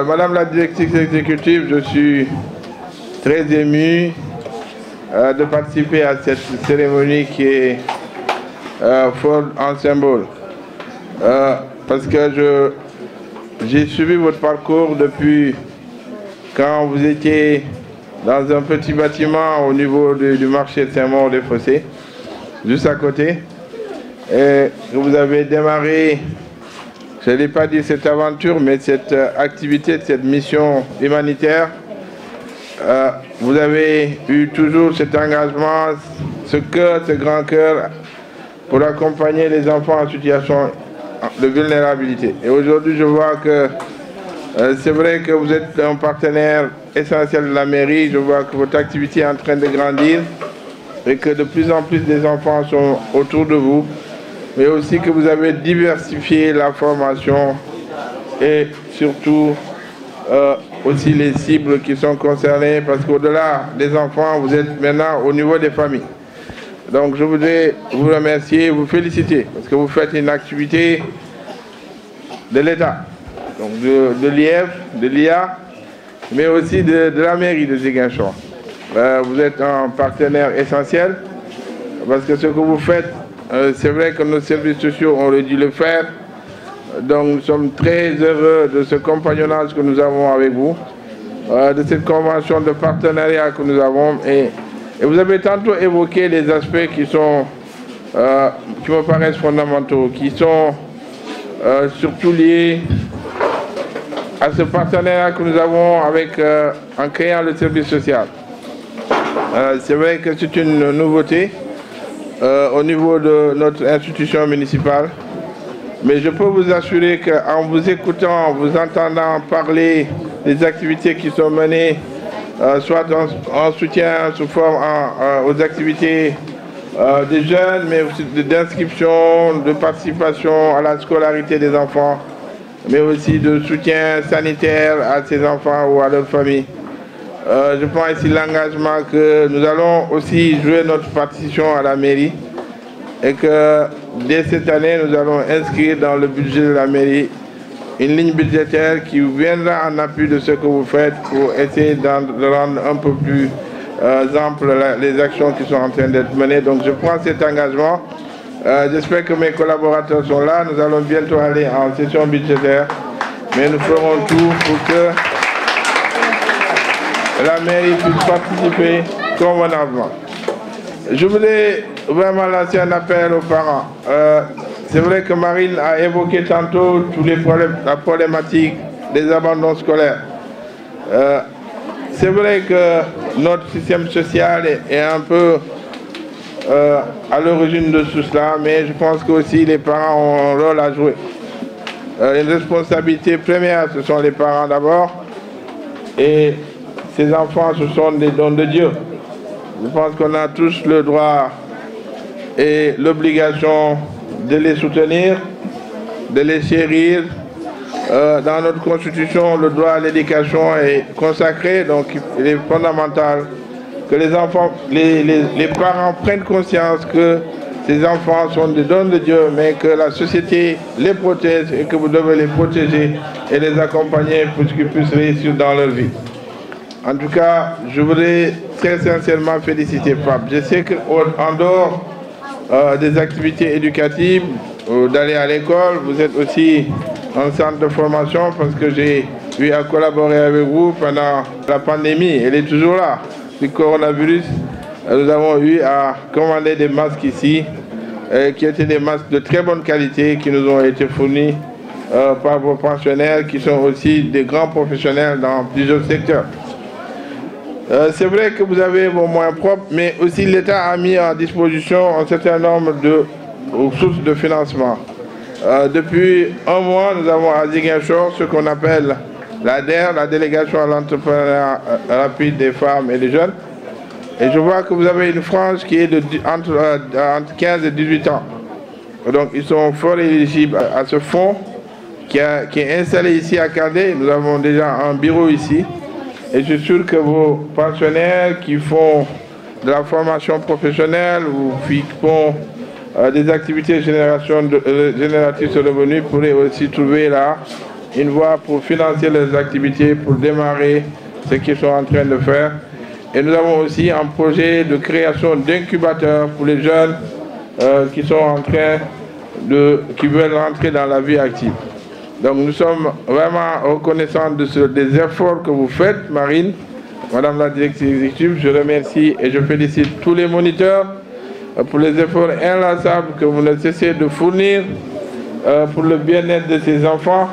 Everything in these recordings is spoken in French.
Madame la directrice exécutive, je suis très ému de participer à cette cérémonie qui est forte en symbole. Parce que j'ai suivi votre parcours depuis quand vous étiez dans un petit bâtiment au niveau du marché de Saint-Maur-des-Fossés, juste à côté, et vous avez démarré, je n'ai pas dit cette aventure, mais cette activité, cette mission humanitaire. Vous avez eu toujours cet engagement, ce cœur, ce grand cœur pour accompagner les enfants en situation de vulnérabilité. Et aujourd'hui, je vois que c'est vrai que vous êtes un partenaire essentiel de la mairie. Je vois que votre activité est en train de grandir et que de plus en plus des enfants sont autour de vous, mais aussi que vous avez diversifié la formation et surtout aussi les cibles qui sont concernées, parce qu'au-delà des enfants, vous êtes maintenant au niveau des familles. Donc je voudrais vous remercier, vous féliciter, parce que vous faites une activité de l'État, donc de l'IF, de l'IA, mais aussi de la mairie de Ziguinchor. Vous êtes un partenaire essentiel, parce que ce que vous faites, c'est vrai que nos services sociaux ont dû le faire. Donc nous sommes très heureux de ce compagnonnage que nous avons avec vous, de cette convention de partenariat que nous avons. Et vous avez tantôt évoqué les aspects qui me paraissent fondamentaux, qui sont surtout liés à ce partenariat que nous avons en créant le service social. C'est vrai que c'est une nouveauté au niveau de notre institution municipale. Mais je peux vous assurer qu'en vous écoutant, en vous entendant parler des activités qui sont menées, soit en soutien sous forme aux activités des jeunes, mais aussi d'inscription, de participation à la scolarité des enfants, mais aussi de soutien sanitaire à ces enfants ou à leurs familles. Je prends ici l'engagement que nous allons aussi jouer notre partition à la mairie et que dès cette année, nous allons inscrire dans le budget de la mairie une ligne budgétaire qui viendra en appui de ce que vous faites pour essayer de rendre un peu plus ample les actions qui sont en train d'être menées. Donc je prends cet engagement. J'espère que mes collaborateurs sont là. Nous allons bientôt aller en session budgétaire, mais nous ferons tout pour que la mairie puisse participer convenablement. Je voulais vraiment lancer un appel aux parents. C'est vrai que Marine a évoqué tantôt tous les problèmes, la problématique des abandons scolaires. C'est vrai que notre système social est un peu à l'origine de tout cela, mais je pense que aussi les parents ont un rôle à jouer. Une responsabilité première, ce sont les parents d'abord, et ces enfants, ce sont des dons de Dieu. Je pense qu'on a tous le droit et l'obligation de les soutenir, de les chérir. Dans notre constitution, le droit à l'éducation est consacré, donc il est fondamental que les enfants, les parents prennent conscience que ces enfants sont des dons de Dieu, mais que la société les protège et que vous devez les protéger et les accompagner pour qu'ils puissent réussir dans leur vie. En tout cas, je voudrais très sincèrement féliciter Pape. Je sais qu'en dehors des activités éducatives, d'aller à l'école, vous êtes aussi un centre de formation parce que j'ai eu à collaborer avec vous pendant la pandémie. Elle est toujours là, du coronavirus. Nous avons eu à commander des masques ici, qui étaient des masques de très bonne qualité, qui nous ont été fournis par vos pensionnaires, qui sont aussi des grands professionnels dans plusieurs secteurs. C'est vrai que vous avez vos moyens propres, mais aussi l'État a mis à disposition un certain nombre de sources de financement. Depuis un mois, nous avons à Ziguinchor ce qu'on appelle la DER, la délégation à l'entrepreneuriat rapide des femmes et des jeunes. Et je vois que vous avez une frange qui est entre 15 et 18 ans. Donc ils sont fort éligibles à ce fonds qui est installé ici à Candé. Nous avons déjà un bureau ici. Et je suis sûr que vos pensionnaires qui font de la formation professionnelle ou qui font des activités génératrices de revenus pourraient aussi trouver là une voie pour financer leurs activités, pour démarrer ce qu'ils sont en train de faire. Et nous avons aussi un projet de création d'incubateurs pour les jeunes qui veulent rentrer dans la vie active. Donc nous sommes vraiment reconnaissants des efforts que vous faites, Marine, Madame la directrice exécutive. Je remercie et je félicite tous les moniteurs pour les efforts inlassables que vous ne cessez de fournir pour le bien-être de ces enfants.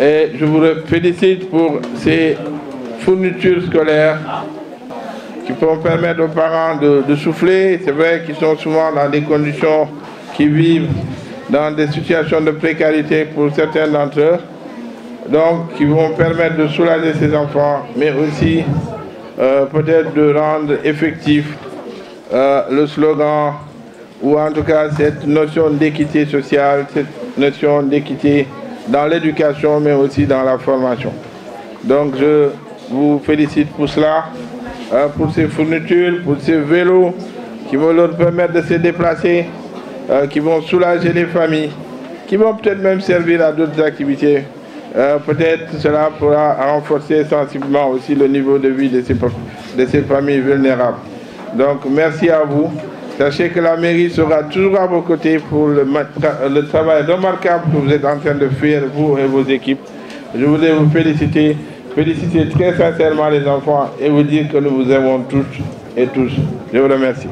Et je vous félicite pour ces fournitures scolaires qui pourront permettre aux parents de souffler. C'est vrai qu'ils sont souvent dans des conditions qui vivent dans des situations de précarité pour certains d'entre eux, donc qui vont permettre de soulager ces enfants, mais aussi peut-être de rendre effectif le slogan, ou en tout cas cette notion d'équité sociale, cette notion d'équité dans l'éducation, mais aussi dans la formation. Donc je vous félicite pour cela, pour ces fournitures, pour ces vélos qui vont leur permettre de se déplacer, qui vont soulager les familles, qui vont peut-être même servir à d'autres activités. Peut-être cela pourra renforcer sensiblement aussi le niveau de vie de ces familles vulnérables. Donc merci à vous. Sachez que la mairie sera toujours à vos côtés pour le travail remarquable que vous êtes en train de faire, vous et vos équipes. Je voulais vous féliciter très sincèrement les enfants et vous dire que nous vous aimons toutes et tous. Je vous remercie.